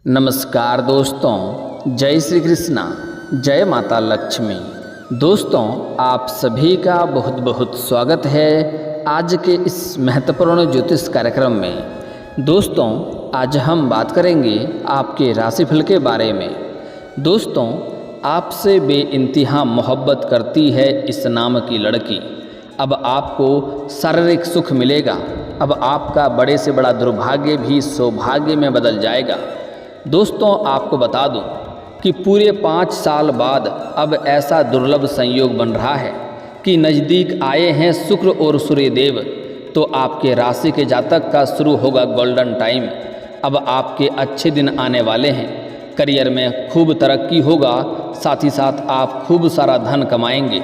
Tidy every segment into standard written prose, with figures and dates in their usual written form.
नमस्कार दोस्तों, जय श्री कृष्णा, जय माता लक्ष्मी। दोस्तों, आप सभी का बहुत बहुत स्वागत है आज के इस महत्वपूर्ण ज्योतिष कार्यक्रम में। दोस्तों, आज हम बात करेंगे आपके राशिफल के बारे में। दोस्तों, आपसे बेइंतहा मोहब्बत करती है इस नाम की लड़की। अब आपको शारीरिक सुख मिलेगा। अब आपका बड़े से बड़ा दुर्भाग्य भी सौभाग्य में बदल जाएगा। दोस्तों, आपको बता दूं कि पूरे 5 साल बाद अब ऐसा दुर्लभ संयोग बन रहा है कि नज़दीक आए हैं शुक्र और सूर्यदेव। तो आपके राशि के जातक का शुरू होगा गोल्डन टाइम। अब आपके अच्छे दिन आने वाले हैं। करियर में खूब तरक्की होगा, साथ ही साथ आप खूब सारा धन कमाएंगे।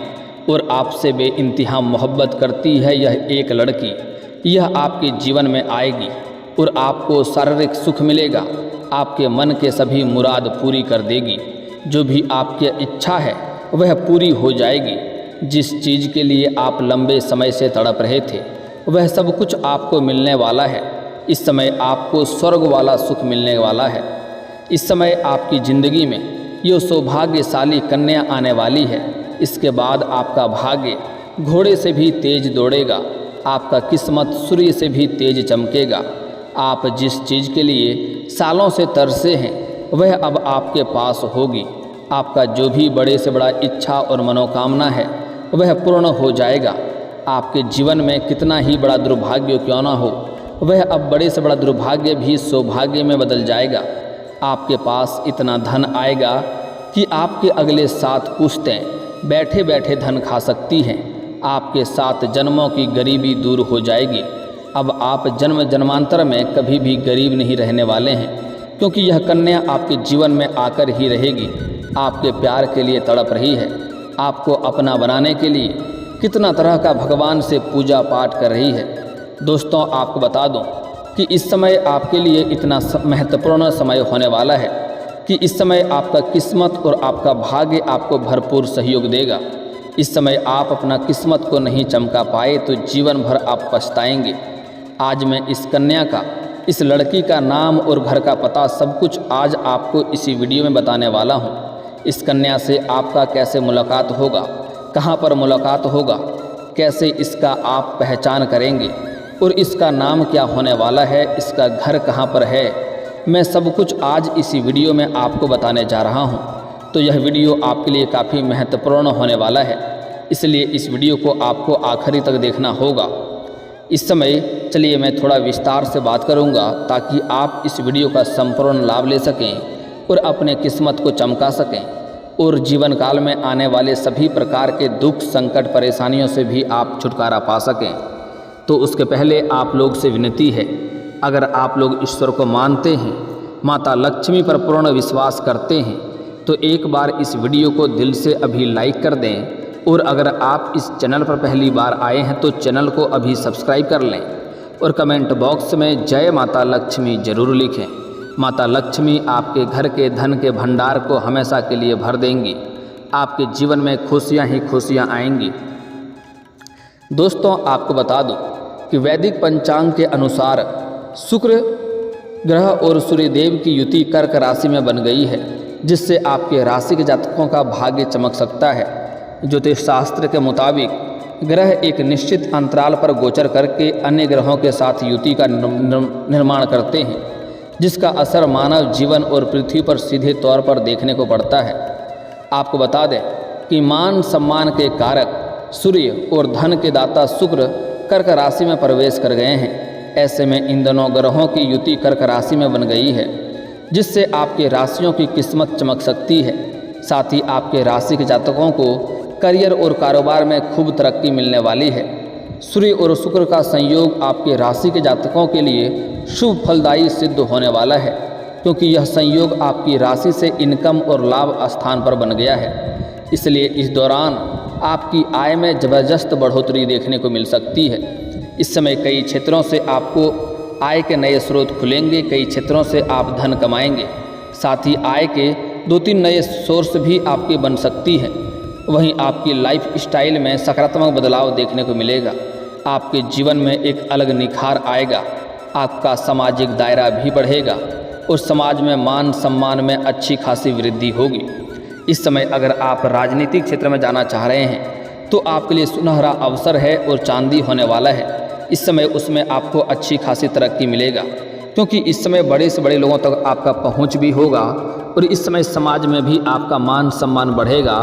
और आपसे बेइंतहा मोहब्बत करती है यह एक लड़की। यह आपके जीवन में आएगी और आपको शारीरिक सुख मिलेगा। आपके मन के सभी मुराद पूरी कर देगी। जो भी आपकी इच्छा है वह पूरी हो जाएगी। जिस चीज़ के लिए आप लंबे समय से तड़प रहे थे वह सब कुछ आपको मिलने वाला है। इस समय आपको स्वर्ग वाला सुख मिलने वाला है। इस समय आपकी ज़िंदगी में ये सौभाग्यशाली कन्या आने वाली है। इसके बाद आपका भाग्य घोड़े से भी तेज दौड़ेगा। आपका किस्मत सूर्य से भी तेज चमकेगा। आप जिस चीज़ के लिए सालों से तरसे हैं वह अब आपके पास होगी। आपका जो भी बड़े से बड़ा इच्छा और मनोकामना है वह पूर्ण हो जाएगा। आपके जीवन में कितना ही बड़ा दुर्भाग्य क्यों ना हो, वह अब बड़े से बड़ा दुर्भाग्य भी सौभाग्य में बदल जाएगा। आपके पास इतना धन आएगा कि आपके अगले 7 पुश्तें बैठे बैठे धन खा सकती हैं। आपके 7 जन्मों की गरीबी दूर हो जाएगी। अब आप जन्म जन्मांतर में कभी भी गरीब नहीं रहने वाले हैं, क्योंकि यह कन्या आपके जीवन में आकर ही रहेगी। आपके प्यार के लिए तड़प रही है। आपको अपना बनाने के लिए कितना तरह का भगवान से पूजा पाठ कर रही है। दोस्तों, आपको बता दूं कि इस समय आपके लिए इतना महत्वपूर्ण समय होने वाला है कि इस समय आपका किस्मत और आपका भाग्य आपको भरपूर सहयोग देगा। इस समय आप अपना किस्मत को नहीं चमका पाए तो जीवन भर आप पछताएंगे। आज मैं इस कन्या का, इस लड़की का नाम और घर का पता सब कुछ आज आपको इसी वीडियो में बताने वाला हूँ। इस कन्या से आपका कैसे मुलाकात होगा, कहाँ पर मुलाकात होगा, कैसे इसका आप पहचान करेंगे और इसका नाम क्या होने वाला है, इसका घर कहाँ पर है, मैं सब कुछ आज इसी वीडियो में आपको बताने जा रहा हूँ। तो यह वीडियो आपके लिए काफ़ी महत्वपूर्ण होने वाला है, इसलिए इस वीडियो को आपको आखिरी तक देखना होगा। इस समय चलिए मैं थोड़ा विस्तार से बात करूंगा ताकि आप इस वीडियो का संपूर्ण लाभ ले सकें और अपने किस्मत को चमका सकें और जीवन काल में आने वाले सभी प्रकार के दुख, संकट, परेशानियों से भी आप छुटकारा पा सकें। तो उसके पहले आप लोग से विनती है, अगर आप लोग ईश्वर को मानते हैं, माता लक्ष्मी पर पूर्ण विश्वास करते हैं, तो एक बार इस वीडियो को दिल से अभी लाइक कर दें। और अगर आप इस चैनल पर पहली बार आए हैं तो चैनल को अभी सब्सक्राइब कर लें और कमेंट बॉक्स में जय माता लक्ष्मी ज़रूर लिखें। माता लक्ष्मी आपके घर के धन के भंडार को हमेशा के लिए भर देंगी। आपके जीवन में खुशियां ही खुशियां आएंगी। दोस्तों, आपको बता दूं कि वैदिक पंचांग के अनुसार शुक्र ग्रह और सूर्यदेव की युति कर्क राशि में बन गई है, जिससे आपके राशि के जातकों का भाग्य चमक सकता है। ज्योतिष शास्त्र के मुताबिक ग्रह एक निश्चित अंतराल पर गोचर करके अन्य ग्रहों के साथ युति का निर्माण करते हैं, जिसका असर मानव जीवन और पृथ्वी पर सीधे तौर पर देखने को पड़ता है। आपको बता दें कि मान सम्मान के कारक सूर्य और धन के दाता शुक्र कर्क राशि में प्रवेश कर गए हैं। ऐसे में इन दोनों ग्रहों की युति कर्क राशि में बन गई है, जिससे आपके राशियों की किस्मत चमक सकती है। साथ ही आपके राशि के जातकों को करियर और कारोबार में खूब तरक्की मिलने वाली है। सूर्य और शुक्र का संयोग आपके राशि के जातकों के लिए शुभ फलदायी सिद्ध होने वाला है, क्योंकि यह संयोग आपकी राशि से इनकम और लाभ स्थान पर बन गया है। इसलिए इस दौरान आपकी आय में ज़बरदस्त बढ़ोतरी देखने को मिल सकती है। इस समय कई क्षेत्रों से आपको आय के नए स्रोत खुलेंगे, कई क्षेत्रों से आप धन कमाएंगे। साथ ही आय के 2-3 नए सोर्स भी आपके बन सकती हैं। वहीं आपकी लाइफ स्टाइल में सकारात्मक बदलाव देखने को मिलेगा। आपके जीवन में एक अलग निखार आएगा। आपका सामाजिक दायरा भी बढ़ेगा। और समाज में मान सम्मान में अच्छी खासी वृद्धि होगी। इस समय अगर आप राजनीतिक क्षेत्र में जाना चाह रहे हैं तो आपके लिए सुनहरा अवसर है और चांदी होने वाला है। इस समय उसमें आपको अच्छी खासी तरक्की मिलेगा, क्योंकि इस समय बड़े से बड़े लोगों तक आपका पहुंच भी होगा और इस समय समाज में भी आपका मान सम्मान बढ़ेगा।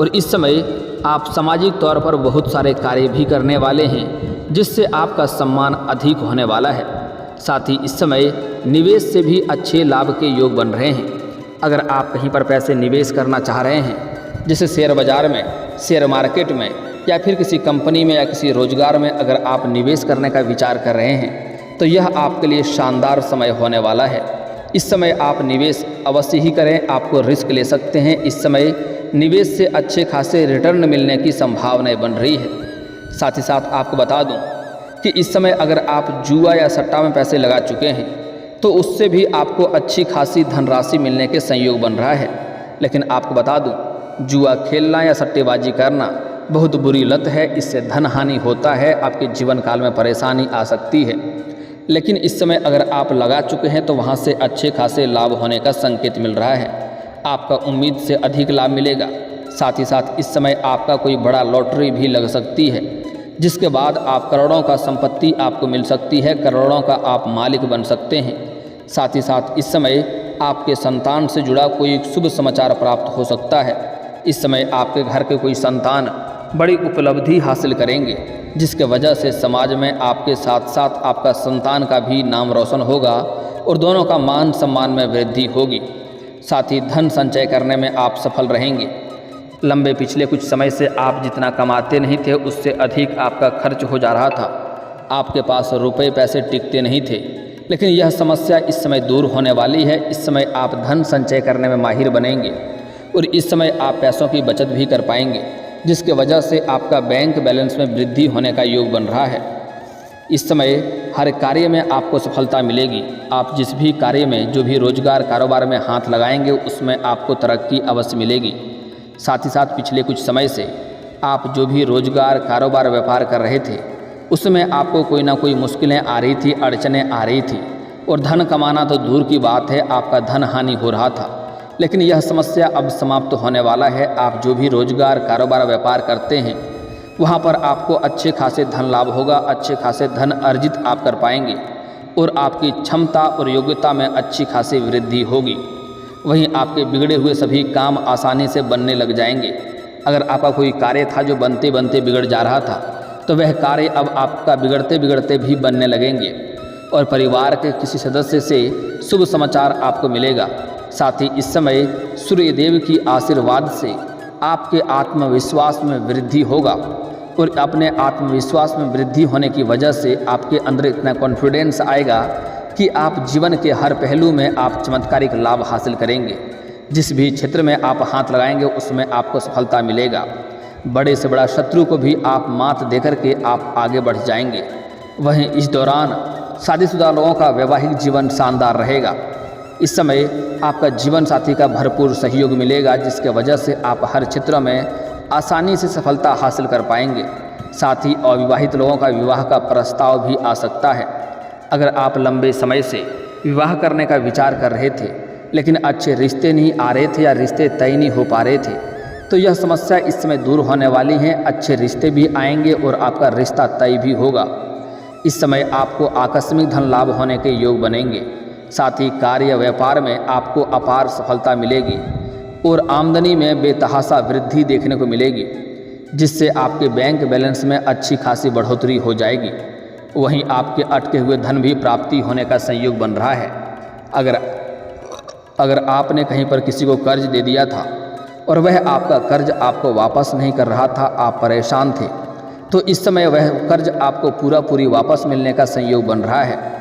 और इस समय आप सामाजिक तौर पर बहुत सारे कार्य भी करने वाले हैं, जिससे आपका सम्मान अधिक होने वाला है। साथ ही इस समय निवेश से भी अच्छे लाभ के योग बन रहे हैं। अगर आप कहीं पर पैसे निवेश करना चाह रहे हैं, जैसे शेयर बाज़ार में, शेयर मार्केट में, या फिर किसी कंपनी में या किसी रोजगार में अगर आप निवेश करने का विचार कर रहे हैं तो यह आपके लिए शानदार समय होने वाला है। इस समय आप निवेश अवश्य ही करें, आपको रिस्क ले सकते हैं। इस समय निवेश से अच्छे खासे रिटर्न मिलने की संभावनाएं बन रही है। साथ ही साथ आपको बता दूं कि इस समय अगर आप जुआ या सट्टा में पैसे लगा चुके हैं तो उससे भी आपको अच्छी खासी धनराशि मिलने के संयोग बन रहा है। लेकिन आपको बता दूं, जुआ खेलना या सट्टेबाजी करना बहुत बुरी लत है। इससे धन हानि होता है, आपके जीवन काल में परेशानी आ सकती है। लेकिन इस समय अगर आप लगा चुके हैं तो वहाँ से अच्छे खासे लाभ होने का संकेत मिल रहा है। आपका उम्मीद से अधिक लाभ मिलेगा। साथ ही साथ इस समय आपका कोई बड़ा लॉटरी भी लग सकती है, जिसके बाद आप करोड़ों का संपत्ति आपको मिल सकती है, करोड़ों का आप मालिक बन सकते हैं। साथ ही साथ इस समय आपके संतान से जुड़ा कोई शुभ समाचार प्राप्त हो सकता है। इस समय आपके घर के कोई संतान बड़ी उपलब्धि हासिल करेंगे, जिसके वजह से समाज में आपके साथ साथ आपका संतान का भी नाम रोशन होगा और दोनों का मान सम्मान में वृद्धि होगी। साथ ही धन संचय करने में आप सफल रहेंगे। लंबे पिछले कुछ समय से आप जितना कमाते नहीं थे उससे अधिक आपका खर्च हो जा रहा था। आपके पास रुपए पैसे टिकते नहीं थे, लेकिन यह समस्या इस समय दूर होने वाली है। इस समय आप धन संचय करने में माहिर बनेंगे और इस समय आप पैसों की बचत भी कर पाएंगे, जिसके वजह से आपका बैंक बैलेंस में वृद्धि होने का योग बन रहा है। इस समय हर कार्य में आपको सफलता मिलेगी। आप जिस भी कार्य में, जो भी रोजगार कारोबार में हाथ लगाएंगे उसमें आपको तरक्की अवश्य मिलेगी। साथ ही साथ पिछले कुछ समय से आप जो भी रोजगार कारोबार व्यापार कर रहे थे उसमें आपको कोई ना कोई मुश्किलें आ रही थी, अड़चनें आ रही थी और धन कमाना तो दूर की बात है, आपका धन हानि हो रहा था। लेकिन यह समस्या अब समाप्त होने वाला है। आप जो भी रोजगार कारोबार व्यापार करते हैं वहाँ पर आपको अच्छे खासे धन लाभ होगा, अच्छे खासे धन अर्जित आप कर पाएंगे और आपकी क्षमता और योग्यता में अच्छी खासी वृद्धि होगी। वहीं आपके बिगड़े हुए सभी काम आसानी से बनने लग जाएंगे। अगर आपका कोई कार्य था जो बनते बनते बिगड़ जा रहा था तो वह कार्य अब आपका बिगड़ते बिगड़ते भी बनने लगेंगे और परिवार के किसी सदस्य से शुभ समाचार आपको मिलेगा। साथ ही इस समय सूर्य देव की आशीर्वाद से आपके आत्मविश्वास में वृद्धि होगा और अपने आत्मविश्वास में वृद्धि होने की वजह से आपके अंदर इतना कॉन्फिडेंस आएगा कि आप जीवन के हर पहलू में आप चमत्कारिक लाभ हासिल करेंगे। जिस भी क्षेत्र में आप हाथ लगाएंगे उसमें आपको सफलता मिलेगा। बड़े से बड़ा शत्रु को भी आप मात देकर के आप आगे बढ़ जाएंगे। वहीं इस दौरान शादीशुदा लोगों का वैवाहिक जीवन शानदार रहेगा। इस समय आपका जीवन साथी का भरपूर सहयोग मिलेगा, जिसके वजह से आप हर क्षेत्र में आसानी से सफलता हासिल कर पाएंगे। साथ ही अविवाहित लोगों का विवाह का प्रस्ताव भी आ सकता है। अगर आप लंबे समय से विवाह करने का विचार कर रहे थे लेकिन अच्छे रिश्ते नहीं आ रहे थे या रिश्ते तय नहीं हो पा रहे थे तो यह समस्या इस समय दूर होने वाली है। अच्छे रिश्ते भी आएंगे और आपका रिश्ता तय भी होगा। इस समय आपको आकस्मिक धन लाभ होने के योग बनेंगे। साथ ही कार्य व्यापार में आपको अपार सफलता मिलेगी और आमदनी में बेतहाशा वृद्धि देखने को मिलेगी, जिससे आपके बैंक बैलेंस में अच्छी खासी बढ़ोतरी हो जाएगी। वहीं आपके अटके हुए धन भी प्राप्ति होने का संयोग बन रहा है। अगर आपने कहीं पर किसी को कर्ज दे दिया था और वह आपका कर्ज आपको वापस नहीं कर रहा था, आप परेशान थे, तो इस समय वह कर्ज आपको पूरी वापस मिलने का संयोग बन रहा है।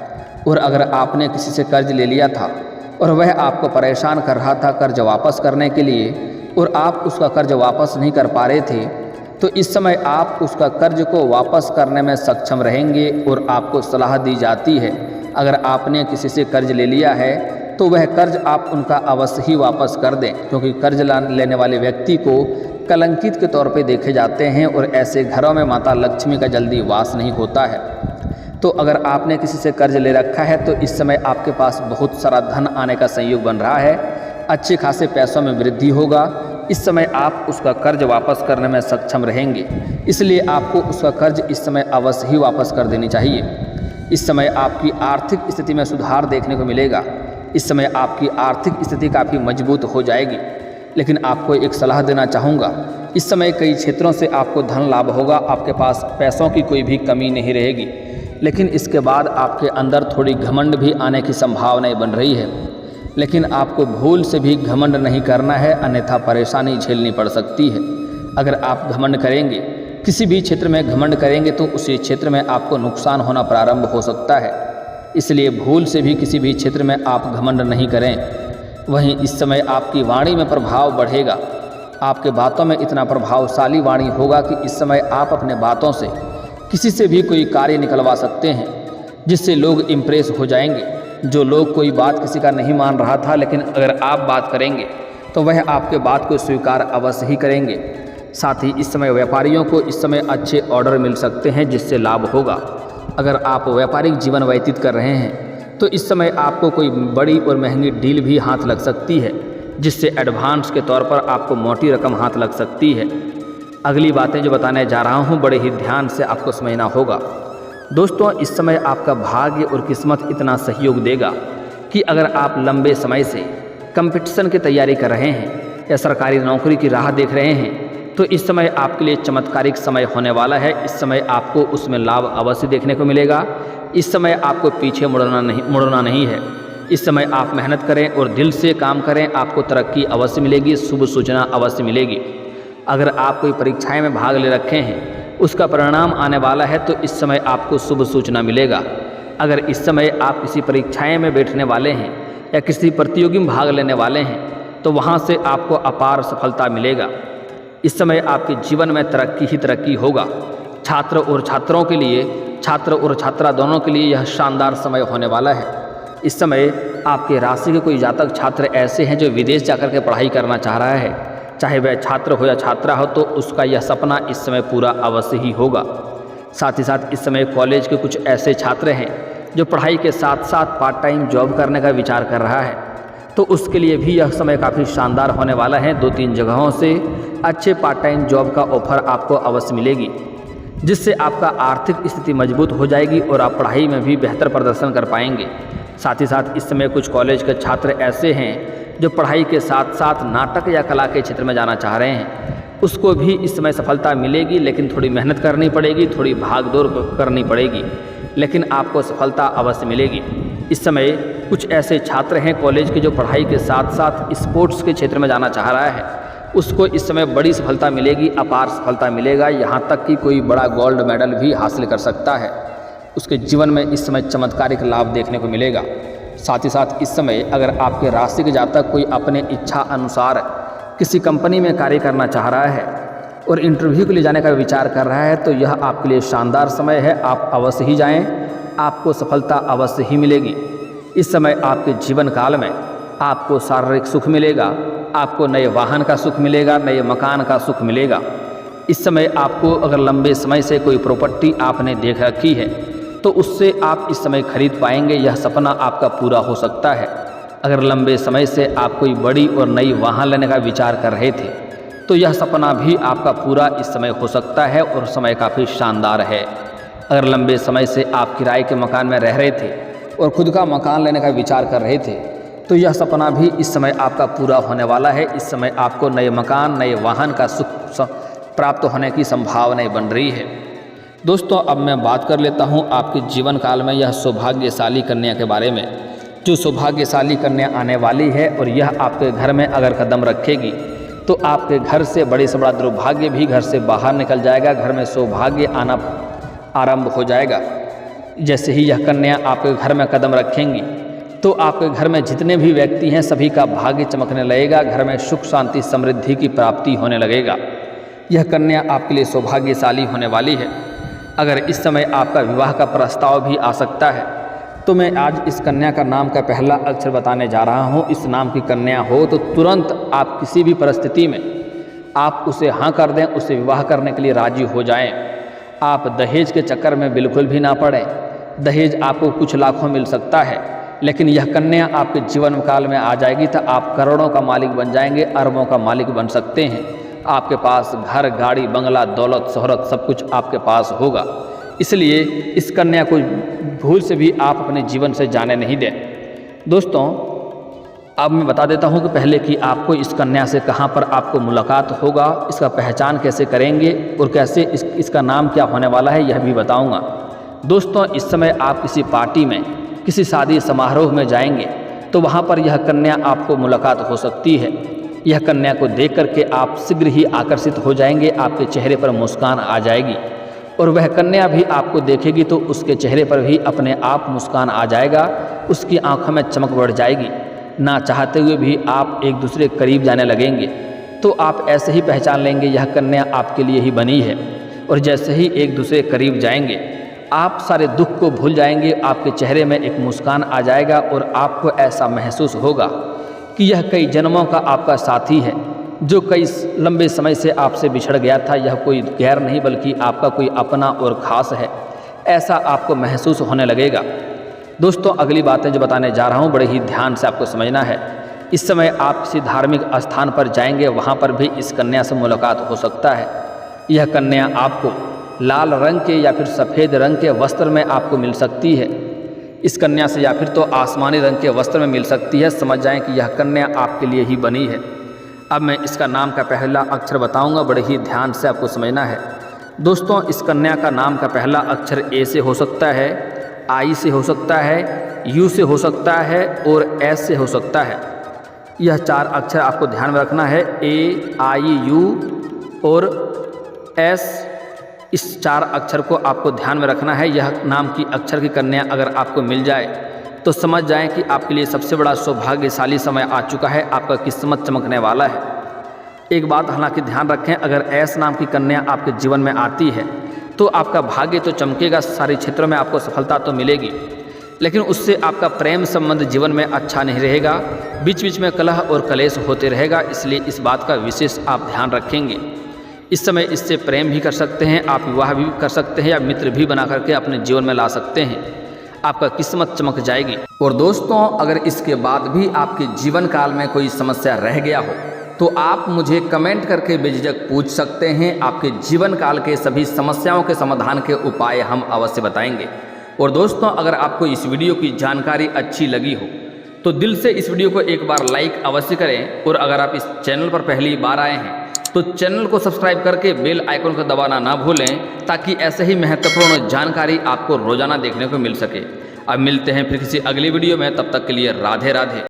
और अगर आपने किसी से कर्ज ले लिया था और वह आपको परेशान कर रहा था कर्ज वापस करने के लिए और आप उसका कर्ज वापस नहीं कर पा रहे थे, तो इस समय आप उसका कर्ज को वापस करने में सक्षम रहेंगे। और आपको सलाह दी जाती है, अगर आपने किसी से कर्ज ले लिया है तो वह कर्ज आप उनका अवश्य ही वापस कर दें, क्योंकि कर्ज लेने वाले व्यक्ति को कलंकित के तौर पे देखे जाते हैं और ऐसे घरों में माता लक्ष्मी का जल्दी वास नहीं होता है। तो अगर आपने किसी से कर्ज ले रखा है तो इस समय आपके पास बहुत सारा धन आने का संयोग बन रहा है, अच्छे खासे पैसों में वृद्धि होगा। इस समय आप उसका कर्ज वापस करने में सक्षम रहेंगे, इसलिए आपको उसका कर्ज इस समय अवश्य ही वापस कर देनी चाहिए। इस समय आपकी आर्थिक स्थिति में सुधार देखने को मिलेगा। इस समय आपकी आर्थिक स्थिति काफ़ी मजबूत हो जाएगी। लेकिन आपको एक सलाह देना चाहूँगा, इस समय कई क्षेत्रों से आपको धन लाभ होगा, आपके पास पैसों की कोई भी कमी नहीं रहेगी। लेकिन इसके बाद आपके अंदर थोड़ी घमंड भी आने की संभावनाएं बन रही है। लेकिन आपको भूल से भी घमंड नहीं करना है, अन्यथा परेशानी झेलनी पड़ सकती है। अगर आप घमंड करेंगे, किसी भी क्षेत्र में घमंड करेंगे तो उसी क्षेत्र में आपको नुकसान होना प्रारंभ हो सकता है। इसलिए भूल से भी किसी भी क्षेत्र में आप घमंड नहीं करें। वहीं इस समय आपकी वाणी में प्रभाव बढ़ेगा, आपके बातों में इतना प्रभावशाली वाणी होगा कि इस समय आप अपने बातों से किसी से भी कोई कार्य निकलवा सकते हैं, जिससे लोग इम्प्रेस हो जाएंगे। जो लोग कोई बात किसी का नहीं मान रहा था, लेकिन अगर आप बात करेंगे तो वह आपके बात को स्वीकार अवश्य ही करेंगे। साथ ही इस समय व्यापारियों को इस समय अच्छे ऑर्डर मिल सकते हैं, जिससे लाभ होगा। अगर आप व्यापारिक जीवन व्यतीत कर रहे हैं तो इस समय आपको कोई बड़ी और महंगी डील भी हाथ लग सकती है, जिससे एडवांस के तौर पर आपको मोटी रकम हाथ लग सकती है। अगली बातें जो बताने जा रहा हूँ बड़े ही ध्यान से आपको समझना होगा। दोस्तों, इस समय आपका भाग्य और किस्मत इतना सहयोग देगा कि अगर आप लंबे समय से कंपटीशन की तैयारी कर रहे हैं या सरकारी नौकरी की राह देख रहे हैं तो इस समय आपके लिए चमत्कारिक समय होने वाला है। इस समय आपको उसमें लाभ अवश्य देखने को मिलेगा। इस समय आपको पीछे मुड़ना नहीं है। इस समय आप मेहनत करें और दिल से काम करें, आपको तरक्की अवश्य मिलेगी, शुभ सूचना अवश्य मिलेगी। अगर आप कोई परीक्षाएं में भाग ले रखे हैं, उसका परिणाम आने वाला है तो इस समय आपको शुभ सूचना मिलेगा। अगर इस समय आप किसी परीक्षाएं में बैठने वाले हैं या किसी प्रतियोगी में भाग लेने वाले हैं तो वहां से आपको अपार सफलता मिलेगा। इस समय आपके जीवन में तरक्की ही तरक्की होगा। छात्र और छात्रों के लिए, छात्र और छात्रा दोनों के लिए यह शानदार समय होने वाला है। इस समय आपके राशि के कोई जातक छात्र ऐसे हैं जो विदेश जाकर के पढ़ाई करना चाह रहा है, चाहे वह छात्र हो या छात्रा हो, तो उसका यह सपना इस समय पूरा अवश्य ही होगा। साथ ही साथ इस समय कॉलेज के कुछ ऐसे छात्र हैं जो पढ़ाई के साथ साथ पार्ट टाइम जॉब करने का विचार कर रहा है, तो उसके लिए भी यह समय काफ़ी शानदार होने वाला है। 2-3 जगहों से अच्छे पार्ट टाइम जॉब का ऑफर आपको अवश्य मिलेगी, जिससे आपका आर्थिक स्थिति मजबूत हो जाएगी और आप पढ़ाई में भी बेहतर प्रदर्शन कर पाएंगे। साथ ही साथ इस समय कुछ कॉलेज के छात्र ऐसे हैं जो पढ़ाई के साथ साथ नाटक या कला के क्षेत्र में जाना चाह रहे हैं, उसको भी इस समय सफलता मिलेगी। लेकिन थोड़ी मेहनत करनी पड़ेगी, थोड़ी भागदौड़ करनी पड़ेगी, लेकिन आपको सफलता अवश्य मिलेगी। इस समय कुछ ऐसे छात्र हैं कॉलेज के जो पढ़ाई के साथ साथ स्पोर्ट्स के क्षेत्र में जाना चाह रहा है, उसको इस समय बड़ी सफलता मिलेगी, अपार सफलता मिलेगा। यहाँ तक कि कोई बड़ा गोल्ड मेडल भी हासिल कर सकता है। उसके जीवन में इस समय चमत्कारिक लाभ देखने को मिलेगा। साथ ही साथ इस समय अगर आपके राशि के जातक कोई अपने इच्छा अनुसार किसी कंपनी में कार्य करना चाह रहा है और इंटरव्यू के लिए जाने का विचार कर रहा है तो यह आपके लिए शानदार समय है। आप अवश्य ही जाएं, आपको सफलता अवश्य ही मिलेगी। इस समय आपके जीवन काल में आपको शारीरिक सुख मिलेगा, आपको नए वाहन का सुख मिलेगा, नए मकान का सुख मिलेगा। इस समय आपको अगर लंबे समय से कोई प्रॉपर्टी आपने देख रखी है तो उससे आप इस समय खरीद पाएंगे, यह सपना आपका पूरा हो सकता है। अगर लंबे समय से आप कोई बड़ी और नई वाहन लेने का विचार कर रहे थे तो यह सपना भी आपका पूरा इस समय हो सकता है और समय काफ़ी शानदार है। अगर लंबे समय से आप किराए के मकान में रह रहे थे और खुद का मकान लेने का विचार कर रहे थे तो यह सपना भी इस समय आपका पूरा होने वाला है। इस समय आपको नए मकान, नए वाहन का सुख प्राप्त होने की संभावनाएं बन रही है। दोस्तों, अब मैं बात कर लेता हूं आपके जीवन काल में यह सौभाग्यशाली कन्या के बारे में। जो सौभाग्यशाली कन्या आने वाली है और यह आपके घर में अगर कदम रखेगी तो आपके घर से बड़े से बड़ा दुर्भाग्य भी घर से बाहर निकल जाएगा, घर में सौभाग्य आना आरंभ हो जाएगा। जैसे ही यह कन्या आपके घर में कदम रखेंगी तो आपके घर में जितने भी व्यक्ति हैं सभी का भाग्य चमकने लगेगा, घर में सुख शांति समृद्धि की प्राप्ति होने लगेगा। यह कन्या आपके लिए सौभाग्यशाली होने वाली है। अगर इस समय आपका विवाह का प्रस्ताव भी आ सकता है तो मैं आज इस कन्या का नाम का पहला अक्षर बताने जा रहा हूँ। इस नाम की कन्या हो तो तुरंत आप किसी भी परिस्थिति में आप उसे हाँ कर दें, उसे विवाह करने के लिए राजी हो जाएं। आप दहेज के चक्कर में बिल्कुल भी ना पड़ें। दहेज आपको कुछ लाखों मिल सकता है, लेकिन यह कन्या आपके जीवन काल में आ जाएगी तो आप करोड़ों का मालिक बन जाएंगे, अरबों का मालिक बन सकते हैं। आपके पास घर, गाड़ी, बंगला, दौलत, शोहरत सब कुछ आपके पास होगा। इसलिए इस कन्या को भूल से भी आप अपने जीवन से जाने नहीं दें। दोस्तों, अब मैं बता देता हूं कि पहले कि आपको इस कन्या से कहां पर आपको मुलाकात होगा, इसका पहचान कैसे करेंगे और कैसे इसका नाम क्या होने वाला है यह भी बताऊंगा। दोस्तों, इस समय आप किसी पार्टी में, किसी शादी समारोह में जाएंगे तो वहां पर यह कन्या आपको मुलाकात हो सकती है। यह कन्या को देख करके आप शीघ्र ही आकर्षित हो जाएंगे, आपके चेहरे पर मुस्कान आ जाएगी और वह कन्या भी आपको देखेगी तो उसके चेहरे पर भी अपने आप मुस्कान आ जाएगा, उसकी आंखों में चमक बढ़ जाएगी। ना चाहते हुए भी आप एक दूसरे के करीब जाने लगेंगे तो आप ऐसे ही पहचान लेंगे यह कन्या आपके लिए ही बनी है। और जैसे ही एक दूसरे के करीब जाएंगे आप सारे दुख को भूल जाएंगे, आपके चेहरे में एक मुस्कान आ जाएगा और आपको ऐसा महसूस होगा कि यह कई जन्मों का आपका साथी है, जो कई लंबे समय से आपसे बिछड़ गया था। यह कोई गैर नहीं बल्कि आपका कोई अपना और ख़ास है, ऐसा आपको महसूस होने लगेगा। दोस्तों, अगली बातें जो बताने जा रहा हूँ बड़े ही ध्यान से आपको समझना है। इस समय आप किसी धार्मिक स्थान पर जाएंगे, वहाँ पर भी इस कन्या से मुलाकात हो सकता है। यह कन्या आपको लाल रंग के या फिर सफ़ेद रंग के वस्त्र में आपको मिल सकती है। इस कन्या से या फिर तो आसमानी रंग के वस्त्र में मिल सकती है। समझ जाएं कि यह कन्या आपके लिए ही बनी है। अब मैं इसका नाम का पहला अक्षर बताऊंगा, बड़े ही ध्यान से आपको समझना है। दोस्तों, इस कन्या का नाम का पहला अक्षर ए से हो सकता है, आई से हो सकता है, यू से हो सकता है और एस से हो सकता है। यह 4 अक्षर आपको ध्यान में रखना है, ए, आई, यू और एस। इस 4 अक्षर को आपको ध्यान में रखना है। यह नाम की अक्षर की कन्या अगर आपको मिल जाए तो समझ जाएं कि आपके लिए सबसे बड़ा सौभाग्यशाली समय आ चुका है, आपका किस्मत चमकने वाला है। एक बात हालांकि ध्यान रखें, अगर एस नाम की कन्या आपके जीवन में आती है तो आपका भाग्य तो चमकेगा, सारे क्षेत्रों में आपको सफलता तो मिलेगी, लेकिन उससे आपका प्रेम संबंध जीवन में अच्छा नहीं रहेगा, बीच बीच में कलह और कलेश होते रहेगा। इसलिए इस बात का विशेष आप ध्यान रखेंगे। इस समय इससे प्रेम भी कर सकते हैं, आप विवाह भी कर सकते हैं या मित्र भी बना करके अपने जीवन में ला सकते हैं। आपका किस्मत चमक जाएगी। और दोस्तों, अगर इसके बाद भी आपके जीवन काल में कोई समस्या रह गया हो तो आप मुझे कमेंट करके बेझिझक पूछ सकते हैं। आपके जीवन काल के सभी समस्याओं के समाधान के उपाय हम अवश्य बताएंगे। और दोस्तों, अगर आपको इस वीडियो की जानकारी अच्छी लगी हो तो दिल से इस वीडियो को एक बार लाइक अवश्य करें। और अगर आप इस चैनल पर पहली बार आए हैं तो चैनल को सब्सक्राइब करके बेल आइकन को दबाना ना भूलें, ताकि ऐसे ही महत्वपूर्ण जानकारी आपको रोजाना देखने को मिल सके। अब मिलते हैं फिर किसी अगली वीडियो में, तब तक के लिए राधे राधे।